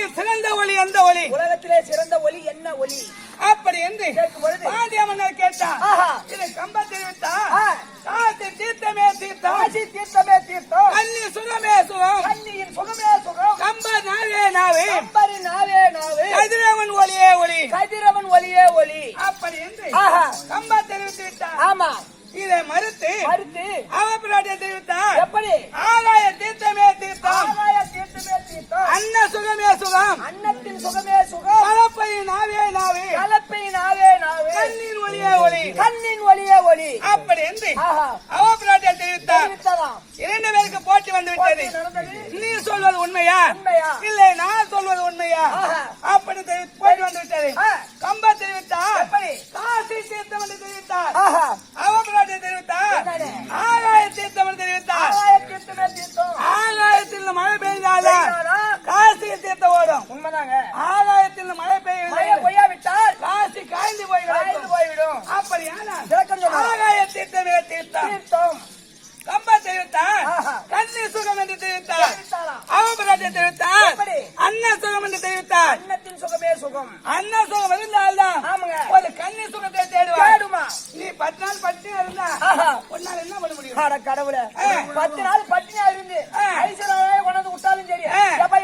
உலகத்தில் சிறந்த ஒளி எந்த ஒளி? உலகத்திலே சிறந்த ஒளி என்ன ஒளி? அப்படி என்று பாண்டிய மன்னர் கேட்டார். இது கம்ப தெரிவித்தா காசி தீர்த்தமே தீர்த்தம், காசி தீர்த்தமே தீர்த்தம், கன்னி சுகமே சுகம், கன்னியின் சுகமே சுகம், கம்ப நாவே நாவே, கம்பரி நாவே நாவே, கதிரவன் ஒளியே ஒளி, கதிரவன் ஒளியே ஒளி. அப்படி என்று கம்ப தெரிவித்து விட்டார். ஆமா, இதை மறுத்து அவப்பிராட்டியை தெரிவித்தார். எப்படி? ஆகாய தீர்த்தமே தீர்த்தம், ஆகாய தீர்த்தமே தீர்த்தம், அன்ன சுகமே சுகம், அன்னத்தின் சுகமே சுகம், கலப்பை நாவே நாவே, கலப்பை நாவே நாவே, கண்ணின் ஒளியே ஒளி, கண்ணின் ஒளியே ஒளி. அப்படி என்று அவப்பிராட்டியை தெரிவித்தார். இரண்டு பேருக்கு போட்டி வந்து விட்டது. நீ சொல்வது உண்மையா இல்லை நான் சொல்வது உண்மையா அப்படி போட்டி வந்து விட்டது. கம்ப தெரிவித்தார். காசி தீர்த்தம் என்று தெரிவித்தார். அவப்பிராட்டியை தெரிவித்தார். ஆகாய தீர்த்தம் என்று தெரிவித்தார். ஆகாயத்தில் மழை பெய்தாலும் காசி தீர்த்தம் ஓடும். உண்மைதாங்க. ஆகாயத்தில் மழை பெய்யாவிட்டால் காசி காய்ந்து போய்விடும். அப்படியான ஆகாய தீர்த்தமே தீர்த்தம். கம்ப தெரிவித்தார். கன்னி சுகம் என்று தெரிவித்தார். அவபிராட்டியை தெரிவித்தார். அன்ன சுகம் என்று தெரிவித்தார். அன்னத்தின் சுகமே சுகம். அன்ன சுகம் இருந்தால்தான் ஒரு கன்னி சுகத்தை தேடுமா. நீ 10 நாள் பட்டினியா இருந்தா உன்னால என்ன பண்ண முடியும்? கடவுளே, 10 நாள் பட்டினியா இருந்து ஐஸ்வர்யாவை கொண்டாந்து விட்டாலும் சரி,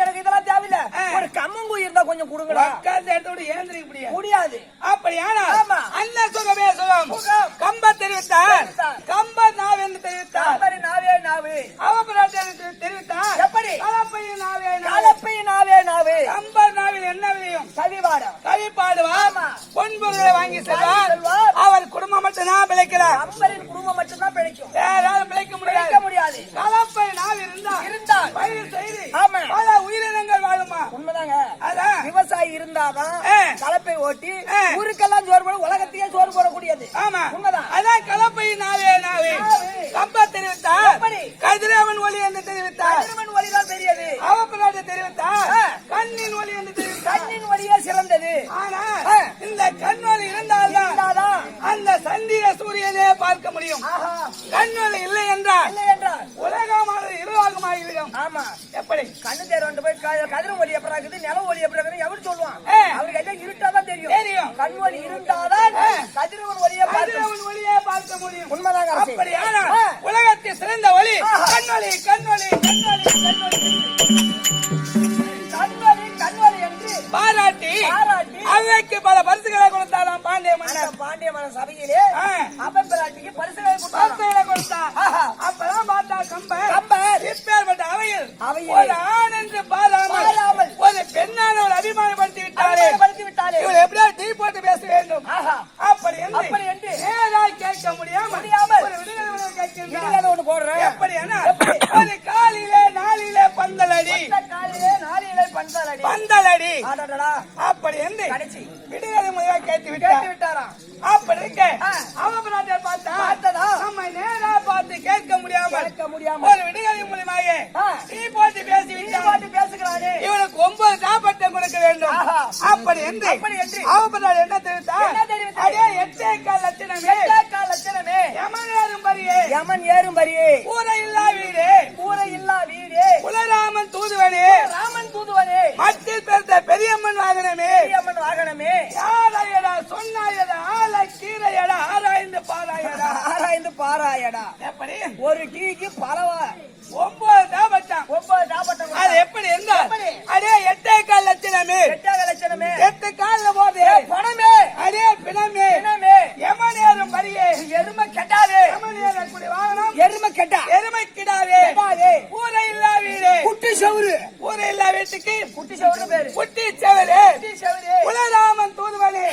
எனக்கு இதெல்லாம் தேவையில்லை, ஒரு கம்மங்கூ இருந்தா கொஞ்சம் கொடுங்கடா. ஏந்திரிக்க முடியாது. அப்படியானா அன்ன சுகமே சுகம். கம்ப தெரிவித்தார். கம்ப நாவ் என்று தெரிவித்தார். நாவே நாவே. அவபிராட்டியை தெரிவித்தார். எப்படி? கலப்பை நாவே கலப்பை நாவே நாவே. கம்பர் நாவில் என்ன விளையும்? கவி பாடுவார். பொன்பொருளை வாங்கி செல்வார். அவர் குடும்பம் மட்டும்தான் பிழைக்கிறார். கம்பரின் குடும்பம் மட்டும்தான் பிழைக்கும். யாராலும் பிழைக்க முடியாது. கலப்பை நாள் இருந்தால் பயிர் செய்து பல உயிரினங்கள் வாழுமா? உண்மைதாங்க. அதான் விவசாயி இருந்தாதான் கலப்பை ஓட்டி ஊருக்கெல்லாம் சோறு போட, உலகத்தையே சோறு போடக்கூடியது. ஆமா, உண்மைதான். அதான் கலப்பை நாவே நாவே. கம்ப தெரிவித்தார். கதிரவன் ஒளி என்று தெரிவித்தார். கதிரவன் ஒளிதான் பெரியது. அவப்பிராட்டியை தெரிவித்தார். கண்ணின் ஒளி என்று தெரிவித்தார். கண்ணின் ஒளியே சிறந்தது. ஆனால் இந்த கண்ணொளி இருந்தால்தான் அந்த சந்திர சூரியனே பார்க்க முடியும். கண்ணொளி இல்லை என்றால் உலகமானது இருளாகமாகிவிடும். ஆமா, எப்படி? கண்ணு தேர்ந்து போய் கதிரும் ஒளி எப்படி இருக்குது, நில ஒளி எப்படி இருக்குது எவரு சொல்லுவான்? அவருக்கு எல்லாம் இருட்டாதான் தெரியும். கண் ஒளி இருந்தாதான் கதிரவன் ஒளியை பார்க்க முடியும். உண்மைதாங்க. அப்படியான உலகத்தில் சிறந்த ஒளி கண்ணொளி கண்ணொளி கண்ணொளி கண்ணொளி கண்வழி என்று பாராட்டி அவைக்கு பல பரிசுகளை கொடுத்தாலாம் பாண்டிய மன்னர் சபையிலே. அப்பராட்டிக்கு பரிசுகளை கொடுத்தார். அப்பதான் பார்த்தா கம்பர் இப்பேற்பட்ட அவையில் ஒரு ஆண் என்று பாராமல் ஒரு பெண்ணான ஒரு அபிமானப்படுத்தி விட்டாரே. இவர் எப்படியா டீ போட்டு பேச வேண்டும். அப்படி என்று நேராய் கேட்க முடியாமல் ஒரு விடுதலை கேட்கின்றார். ஒன்று போடுறேன். எப்படி ஒரு காலிலே நாளிலே பந்தலடி அப்படி என்று விடுதலை முறையாக கேட்டு விட்டாராம். அப்படி இருக்க அவபிராட்டியை பார்த்தா நம்மை நேரா பார்த்து கேட்க முடியாமல் ஒரு விடுதலை மூலியமாக டீ போட்டு பேசுகிறானே, இவனுக்கு 9 தாப்பட்டம் கொடுக்க வேண்டும். அப்படி என்று அவபிராட்டி என்ன தெரிவித்தார்? அதே 8 லட்சணமே யமன் ஏறும் பரியே கூரை இல்லா வீடே குலராமன் தூதுவனே மத்தியில் பிறந்த பெரியம்மன் வாகனமே யாரையடா சொன்னாயடா ஆள கீரையடா ஆராய்ந்து பாராயடா. எப்படி? ஒரு டீக்கு பலவா 9 தாபட்டம். அது எப்படி இருந்தால் அதே 8 லட்சணமே 8 கால போது பணமே அதே பிணமே யமன் ஏறும் பரியே எருமை கெட்டாவே யமன் ஏறக்கூடிய வாகனம் எருமை கிடாவே கூரை இல்லா வீடு குட்டி சவுறு கூரை இல்லா வீட்டுக்கு குட்டி சவுறு குலராமன் தூதுவனே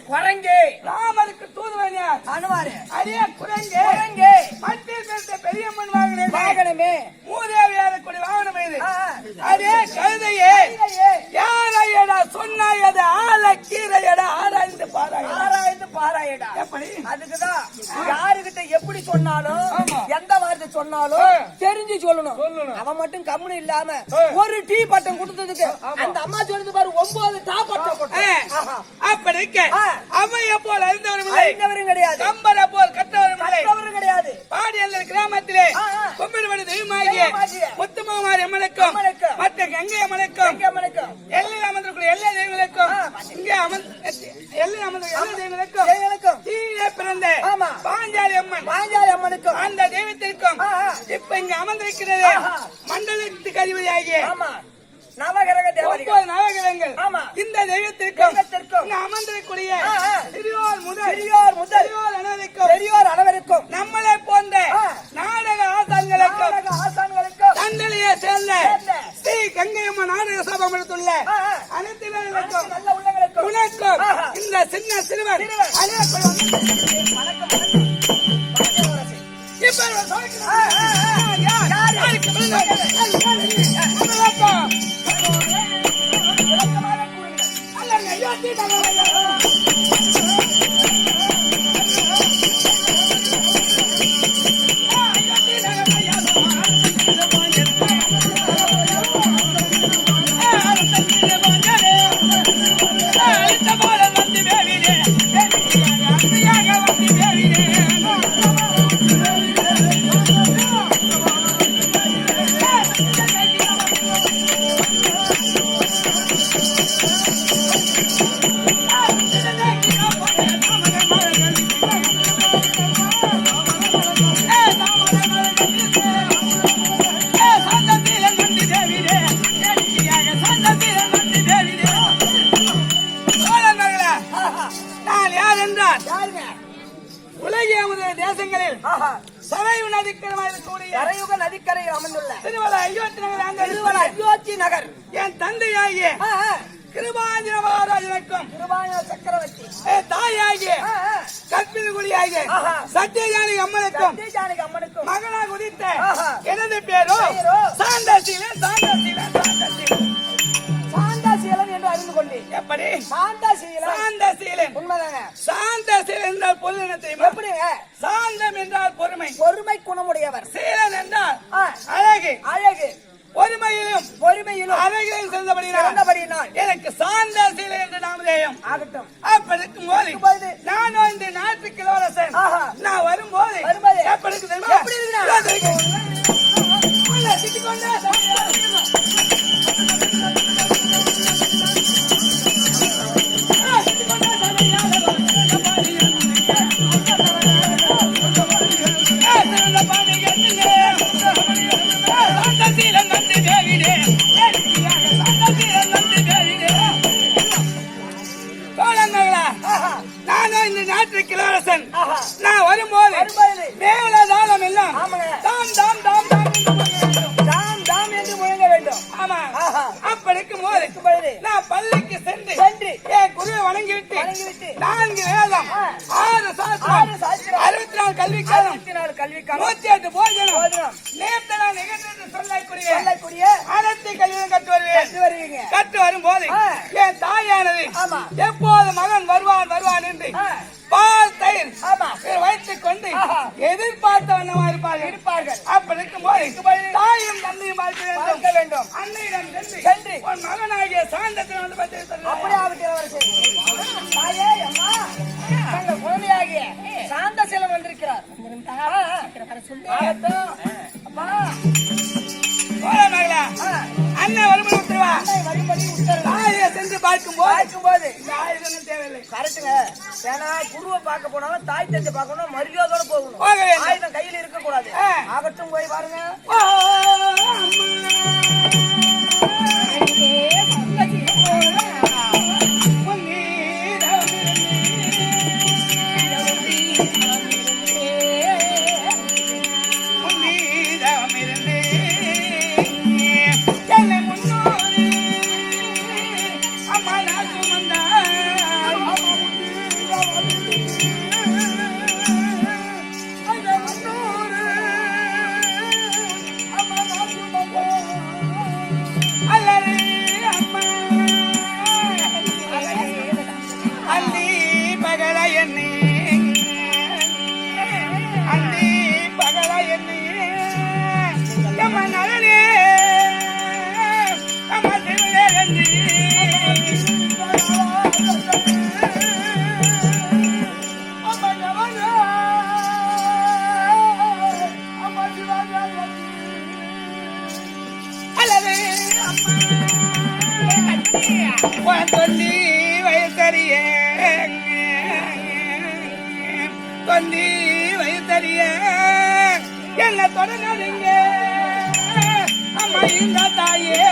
குரங்கே ராமருக்கு தூதுவனே அனுவாரு அதே குரங்கே மத்தியில் பிறந்த பெரியம்மன் வாகனமே மூதேவியாரக்கூடிய வாகனம் இது. அதே கழுதையே யாரையடா சொன்னாயடா ஆள கீரையடா ஆராய்ந்து பாராயடா. எப்படி? அதுக்குதான் யாருகிட்ட எப்படி சொன்னாலும் எந்த வார்த்தை சொன்னாலும் தெரிஞ்சு சொல்லணும். அவன் மட்டும் கம்முனு இல்லாம ஒரு டீ பட்டம் கொடுத்ததுக்கு அந்த அம்மா சொல்லுது பாரு 9 தாப்பட்டம். அப்படி அவைய போல் அறிந்தவரும் கிடையாது. கம்பரை போல் கற்றவரும் கிடையாது. பாடியல்லர் கிராமத்திலே கும்பிடுவது தெய்வமாகிய முத்துமாரி அம்மனுக்கும் மற்ற கங்கை அம்மனுக்கும் அம்மனுக்கும் எல்லை அமர்ந்திருக்கிற எல்லா தெய்வங்களுக்கும் இங்கே எல்லை அமர்ந்த எல்லா தெய்வங்களுக்கும் கீழே பிறந்த பாஞ்சாலி அம்மனுக்கும் அந்த தெய்வத்திற்கும் இப்ப இங்க அமர்ந்திருக்கிறது மண்டலத்துக்கு அதிபதியாகிய நவகிரக தேவதைகள் நவகிரகங்கள் இந்த தெய்வத்திற்கும் அமர்ந்திருக்கூடிய பெரியோர் முதல் பெரியோர் அனைவருக்கும் நம்மளை போன்ற நாடக ஆசான்களுக்கும் தண்டலையை சேர்ந்த ஸ்ரீ கங்கையம்மா நாடக சபை எடுத்துள்ள அனைத்து உனக்கும் இந்த சின்ன சிறுவர் தேசங்களில் சரையு நதிக்கரையில் அமர்ந்துள்ள அயோத்தி நகர் என் தந்தையாகிய கிருபாஞ்சன மகாராஜனுக்கும் சக்கரவர்த்தி தாயாகிய கற்பிணிகுடியாகிய சத்யஜானி அம்மனுக்கும் மகனாக உதித்த எனது பேரோ சாந்தாசீலன் என்று அறிந்து கொண்டேன். எப்படி சாந்தசீலன் உண்மைதாங்க. சாந்தசீலன் என்றால் பொருள் என்ன தெரியுமா? எப்படி? சாந்தம் என்றால் பொறுமை குணமுடையவர். சீலன் என்றால் அழகு பொறுமையிலும் அழகிலும் சிறந்தபடியினால் எனக்கு சாந்தசீலன் என்று நாமதேயம் ஆகட்டும். அப்ப இருக்கும் போது நானும் இந்த நாட்டுக்கு இளவரசன் நான் வரும்போது எப்படி இருக்கு தெரியுமா? இளவரசன் நான் வரும்போது மேலதாளம் எல்லாம் தாம் என்று முழங்க வேண்டும். ஆமா. அப்படி இருக்கும் போது நான் பள்ளிக்கு சென்று என் குருவை வணங்கிவிட்டு 4 வேதம் 6 சாஸ்திரம் 64 கல்விக்காலம் 108 போஜனம் நேர்த்தன நிகழ்ச்சி சொல்லக்கூடிய அனைத்து கல்வியும் கற்று வரும்போது என் தாயானது எப்போது மகன் வருவான் என்று பால் தயிர் வைத்துக் கொண்டு எதிர்பார்த்த வண்ணமா இருப்பார்கள். அப்படி இருக்கும்போது தாயும் தந்தையும் பார்க்க வேண்டும். அன்னையிடம் சென்று உன் மகனாகிய சாந்தத்தில் வந்து குழந்தையாகிய சாந்த செல்வம் வந்திருக்கிறார். அண்ணன் வரும்படி தாயை சென்று பார்க்கும்போது தேவையில்லை. கரெக்டுங்க. ஏன்னா குருவை பார்க்க போனாலும் தாய் தந்தை பார்க்கணும், மரியாதையோட போகணும். ஆயுதம் கையில் இருக்க கூடாது. ஆகட்டும், போய் பாருங்க. தொந்தி வயசறிய தொந்தி வயசறிய என்ன தொடங்காதீங்க அம்மா இந்த தாயே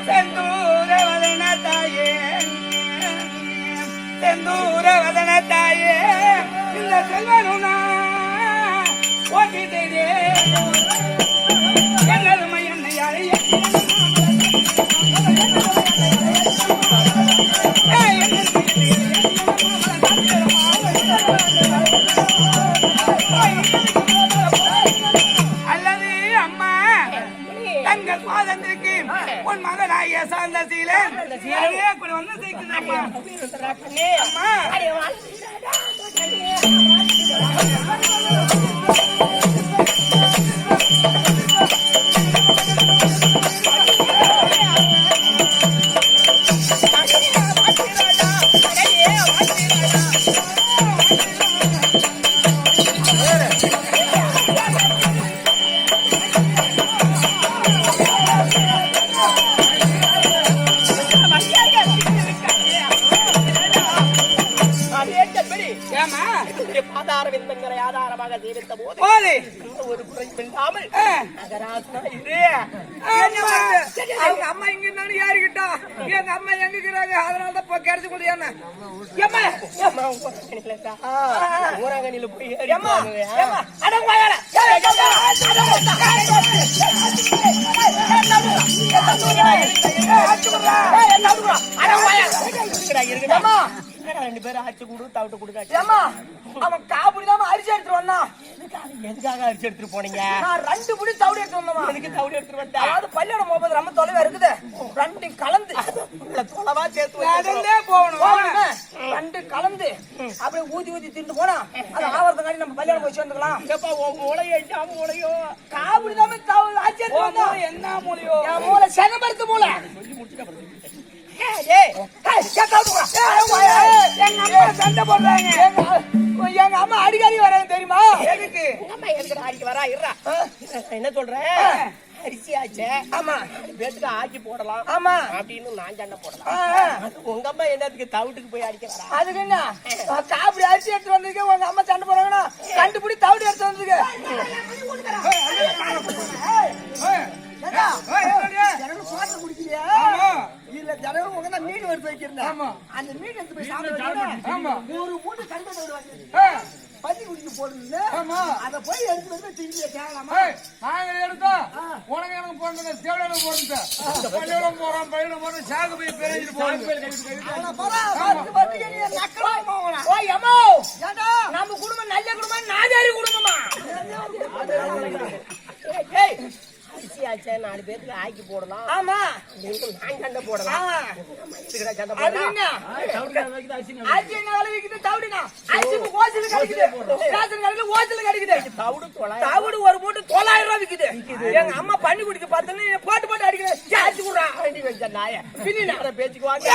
செந்தூர வதன தாயே செந்தூர வதன தாயே இந்த செல்வனுனா ஓட்டி தேரே என்னதுமை என்னை அழைய அல்லது அம்மா தங்கள் பாதத்திற்கு உன் மகனாகிய சார்ந்த சீலன் கூட வந்து சேர்க்கிறேன் அம்மா ஆதாரமாக சேவித்த போது ஒரு குறைவில்லாமல் அவங்க அம்மா இங்க இருந்தாலும் யாருக்கிட்டா எங்க அம்மா எங்க இருக்கிறாங்க அதனாலதான் கிடைச்சு கொடுத்தாங்க ஊரகனில போய் ரெண்டு பேரும் அரிசி கொடு தவிட்டு கொடுக்காச்சு அவன் காப்பிடாம அரிசி எடுத்துட்டு வந்தான் எதுக்காக அரிசி எடுத்துட்டு போனீங்க நான் ரெண்டு புடி தவிடு எடுத்து வந்தோம் எனக்கு தவிடு எடுத்துட்டு வந்தேன் அதாவது பள்ளியோட போகும்போது ரொம்ப தொலைவா இருக்குது ரெண்டு கலந்து தொலைவா சேர்த்து போகணும் ரெண்டு கலந்து அப்படியே ஊதி ஊதி திண்டு போனா அது ஆவறதுக்காண்டி நம்ம பள்ளியோட போய் சேர்ந்துக்கலாம் மூளையோ மூளையோ காப்பிடாம அரிசி எடுத்து வந்தோம் என்ன மூளையோ மூளை செனப்படுத்து மூளை சொல்லி முடிச்சுட்டு சண்டை போடுறாங்க எங்க அம்மா அடிக்கடி வராங்க தெரியுமா எதுக்கு அடிக்க வரா என்ன சொல்றேன் அரிசி ஆச்சு ஆமா பேத்துக்கு ஆக்கி போடலாம் ஆமா அப்படின்னு நான் சண்டை போடலாம் உங்க அம்மா என்னத்துக்கு தவிட்டுக்கு போய் அடிக்க வரா அதுக்கு என்ன காப்பி அரிசி எடுத்து வந்திருக்க உங்க அம்மா சண்டை போறாங்கன்னா கண்டுபிடி தவிட்டு எடுத்து வந்திருக்க இல்ல ஜனங்க உங்க மீன் எடுத்து வைக்கிறேன் அந்த மீன் எடுத்து போய் சாப்பிடுவாங்க ஒரு மூட்டை கண்டு பத்தி குடிக்க போடுங்க அத போய் எடுத்து வந்து திங்க கேட்கலாமா நாங்க எடுத்தோம் உனக்கு எனக்கு போடுங்க தேவடான போடுங்க பள்ளியோடம் போறோம் பள்ளியோட போறோம் சாகு போய் பேரஞ்சிட்டு நம்ம குடும்பம் நல்ல குடும்பம் நாதாரி குடும்பமா அரிசி ஆச்சா 4 பேருக்கு ஆக்கி போடலாம் ஆமா நான் சண்டை போடலாம் தவிடு ஒரு மூட்டை 900 ரூபாய் விக்குது எங்க அம்மா பண்ணி குடிக்க பார்த்தோன்னு போட்டு போட்டு அடிக்கிறேன் சார்ஜ் கொடுறான் நாய பின்ன பேச்சுக்குவாங்க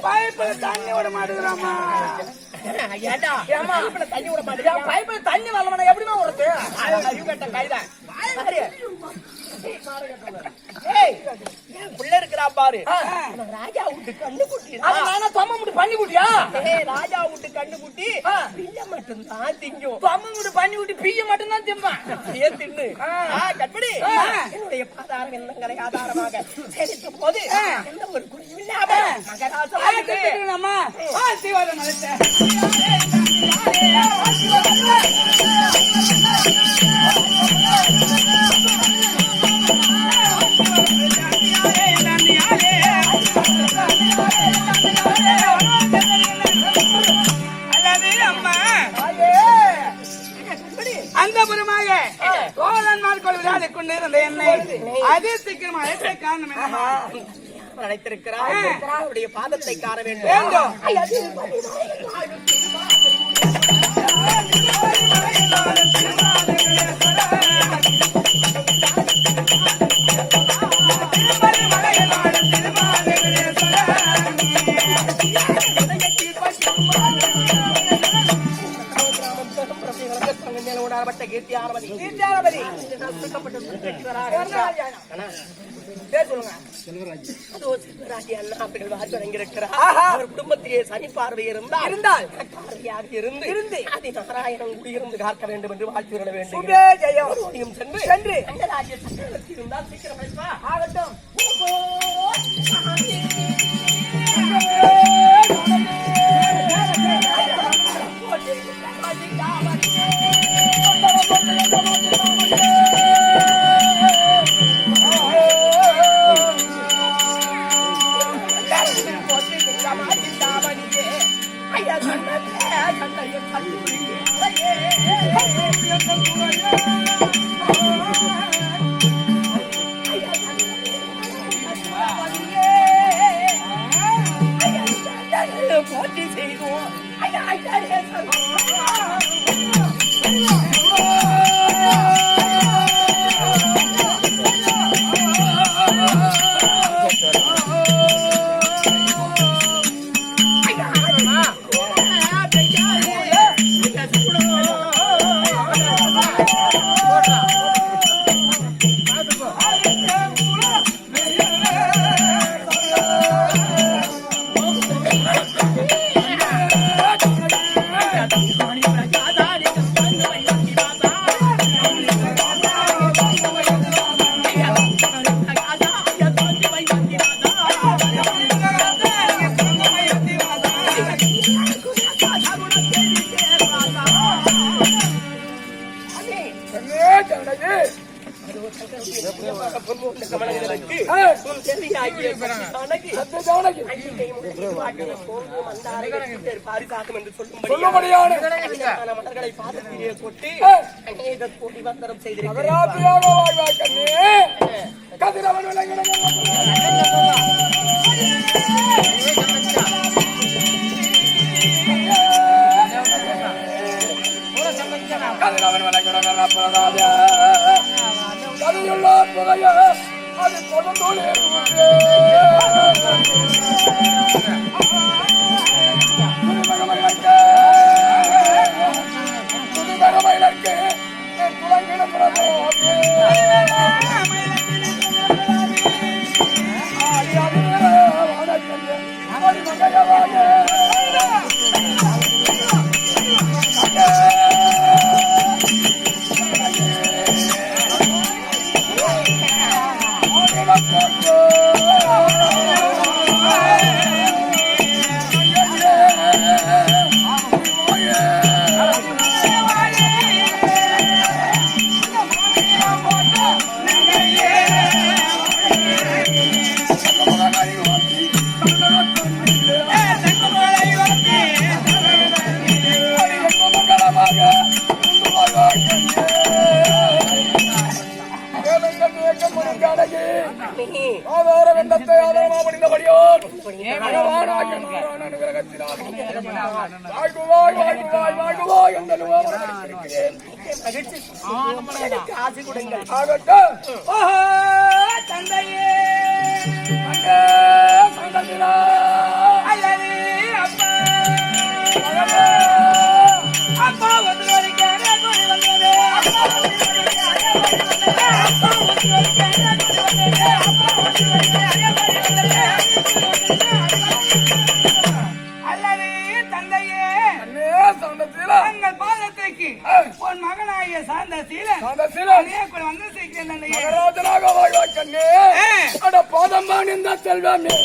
பைப்புல தண்ணி விட மாட்டேங்கிறாமா தண்ணி விட மாட்டேன் பைப்புல தண்ணி வரல எப்படிமா வருது கைதான் புள்ள இருக்கிறா பாரு ராஜா விட்டு கண்ணு குட்டி தொம்ம முட்டு பண்ணி குட்டியா ராஜா விட்டு கண்ணு குட்டி பிய்ய மட்டும் தான் திங்கும் தொம்ம முட்டு பண்ணி குட்டி பிய்ய மட்டும் தான் திம்பான் அப்படியே தின்னு கட்படி என்னுடைய பாதாரம் என்னங்கிற ஆதாரமாக சேர்க்கும் போது எந்த ஒரு குடியும் இல்லாம மகராசமா ஆசீர்வாதம் அளித்தேன் அந்த புறமாக கோலன்மார் கோவில் கொண்டிருந்த என்னை அதே சீக்கிரம் அழைத்த காரணம் என்ன? அழைத்திருக்கிறார் அவருடைய பாதத்தை காண வேண்டும். குடும்பத்திலே சனி பார்வை இருந்தால் இருந்து நாராயணன் குடியிருந்து காக்க வேண்டும் என்று வாழ்த்து விட வேண்டும். சென்று அந்த ராஜ்ய சக்கரவர்த்தி இருந்தால் சீக்கிரம் ஆகட்டும். போட்டி செய்வோம். மலர்களை பாதத்திலே கொட்டி கோடி வந்தரம் செய்திருக்கிறார். அது கொண்டோடு ஆசி கொடுங்கள். தந்தையே அப்பா வந்து தங்கள் பாதத்தைக்கு உன் மகனாகிய சார்ந்த சீலன் வந்து போதம்மா நின்ற செல்வமே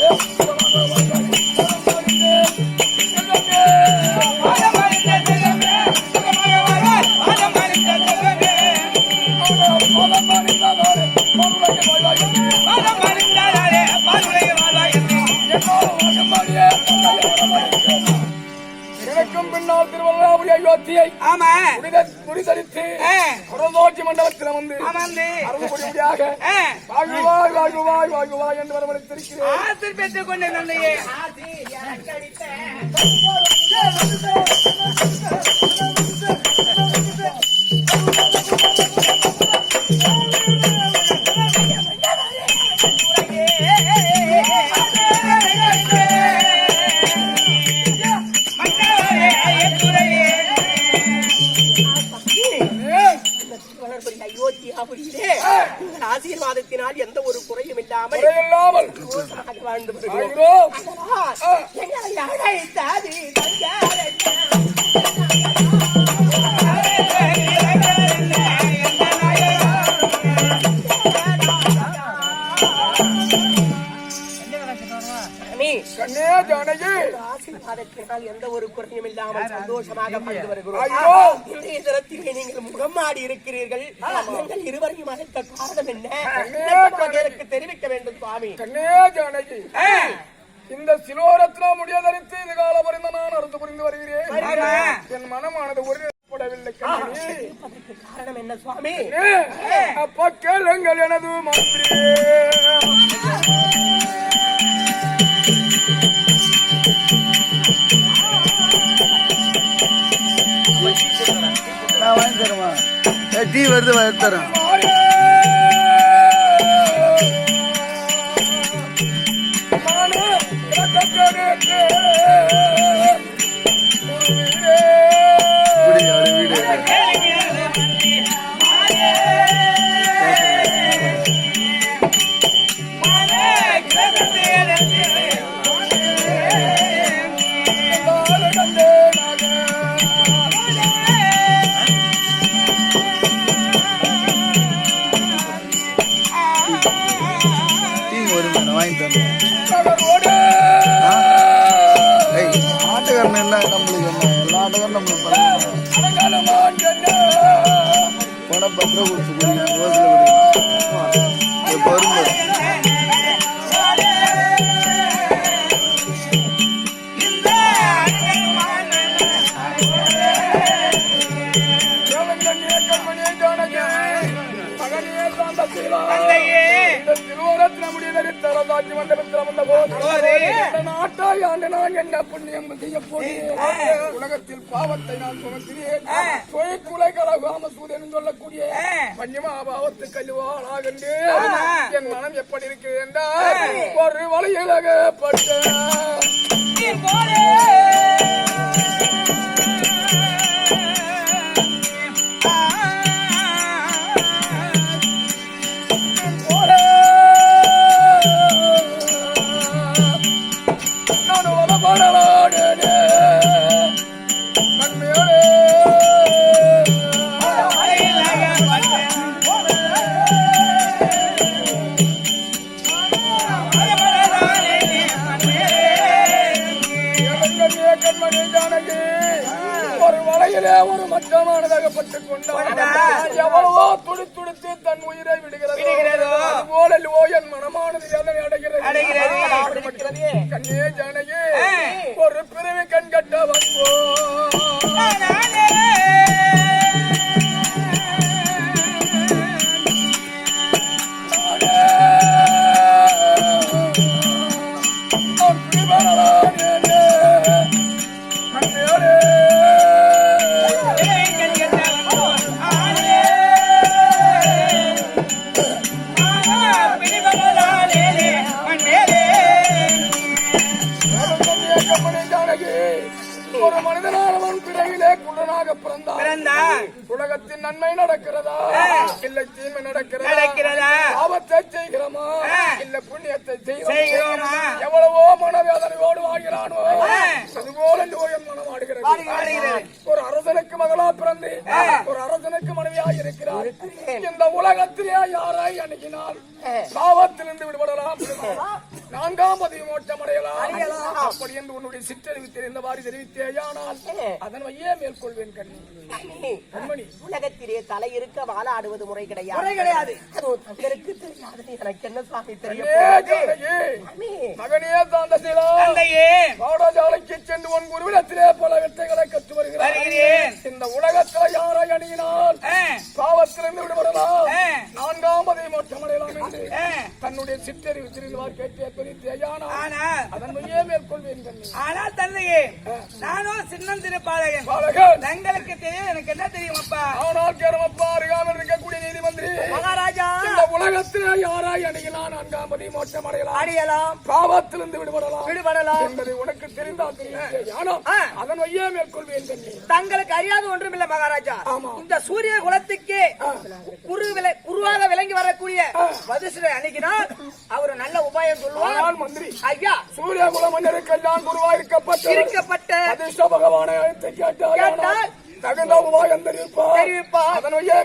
எனக்கும் மன்னால் திருவள்ளாபுரி அயோத்தியை ஆமா முடிதரித்து குரதோட்சி மண்டபத்தில் வந்து அமர்ந்து அருள்படியாக வாகுவாய் வாகுவாய் வாகுவாய் என்று வரவழைத்திருக்கிறேன். ஆசிர் பெற்றுக் கொண்ட தந்தையே ஆசீர்வாதத்தினால் எந்த ஒரு குறையும் இல்லாமல் வாழ்ந்து ஆசீர்வாதத்தினால் எந்த ஒரு குறையும் இல்லாமல் சந்தோஷமாக வாழ்ந்து வருகிறோம். இன்றைய தினத்தில் நீங்கள் முகமாடி இருக்கிறீர்கள். நீங்கள் இருவரையும் அழைத்த காரணம் என்ன? எனக்கு தெரிவிக்க வேண்டும் சுவாமி. ஜானகி, இந்த சிலோரத்னா முடியதரித்து இது கால பரிந்த நான் அறுத்து புரிந்து வருகிறேன். என் மனமானது ஒருவில்லை. காரணம் என்ன சுவாமி? அப்ப கேளுங்கள் எனது மந்திரி. நான் வாங்கி தருமா? டீ வருது வாங்கி தரேன். ஆட்டக்காரன் என்ன நம்மளுக்கு என்ன எல்லா ஆட்டக்காரன் நம்மளுக்கு பணம் 10 ரூபா கொடுத்து குடிக்கணும், ரோஸ்ல குடிக்கணும். உலகத்தில் பாவத்தை நான் சுமக்கிறேன். சொல்லக்கூடிய பஞ்சமாபாவத்து கல்லுவாளாகண்டு என் மனம் எப்படி இருக்கிறது என்றால் ஒரு வலையிலகப்பட்ட ஒரு மச்சமானதாகப்பட்டுக் கொண்டான். எவ்வளவோ துடித்து தன் உயிரை விடுகிறது போலோ என் மனமானது வேதனை அடைகிறது. கண்ணே ஜானகி, ஒரு பிறவி கண்கட்ட வந்தோ ஒரு மனிதனானவன் பிறவிலே குள்ளனாக பிறந்தான். உலகத்தின் நன்மை நடக்கிறதா இல்லை தீமை நடக்கிறதா? ஆபத்தை செய்கிறோமா இல்ல புண்ணியத்தை செய்கிறோமா? எவ்வளவோ மனவேதனையோடு வாழ்கிறானோ அதுபோல என் மனம் ஆடுகிறது. ஒரு அரசனுக்கு மகளா பிறந்து ஒரு அரசனுக்கு மனைவியாக இருக்கிறார். இந்த உலகத்திலே யாரை அணுகினால் பாவத்திலிருந்து விடுபடலாம். நான்காம் பதிவு மோட்சம் அடையலாம் அப்படி என்று உன்னுடைய சிற்றறிவு தெரிந்தவாறு தெரிவித்தேயானால் அதன் வையே மேற்கொள்வேன் கண்மணி. உலகத்திலே தலை இருக்க வாழாடுவது முறை கிடையாது. அது தங்களுக்கு தெரியாது. எனக்கு என்ன சுவாமி தெரியும்? மகனே தாண்டசிலா பாடசாலைக்கு சென்று உன் குருவிடத்திலே பல வித்தைகளை கற்று வருகிறேன். இந்த உலகத்தில் யாரை அணியினால் பாவத்திலிருந்து விடுபடலாம், நான்காம் பதிவு மோட்சம் அடையலாம் என்று தன்னுடைய சிற்றறிவு தெரிந்தவாறு கேட்டே குறித்தேயானால் அதன் வையே மேற்கொள்வேன் கண்ணி. ஆனால் தந்தையே, நானும் சின்னந்திரு பாலகன். தங்களுக்கு தெரியும், எனக்கு என்ன தெரியும் அப்பா? ஆனால் கேரமப்பா அருகாமல் இருக்கக்கூடிய நீதிமந்திரி மகாராஜா, இந்த உலகத்திலே யாராய் அணியலாம், நான்காம் பதிவு மோட்சம் அடையலாம், பாவத்திலிருந்து விடுபடலாம் என்பதை உனக்கு தெரிந்தால் தெரியும். அதன் வையே மேற்கொள்வேன் கண்ணி. தங்களுக்கு அறியாத ஒன்றுமில்லை மகாராஜா. இந்த சூரிய குலத்துக்கு குருவாக விளங்கி வரக்கூடிய வதிஷ்டரை அணுகினால் அவர் நல்ல உபாயம் சொல்லுவார். மந்திரி ஐயா, சூரிய குல மன்னருக்கெல்லாம் குருவாயிருக்கப்பட்ட அதிர்ஷ்ட பகவானை அழைத்து கேட்டால் தகுந்த உபாயம் தெரிவிப்பார். தெரிவிப்பார். அதன் வையே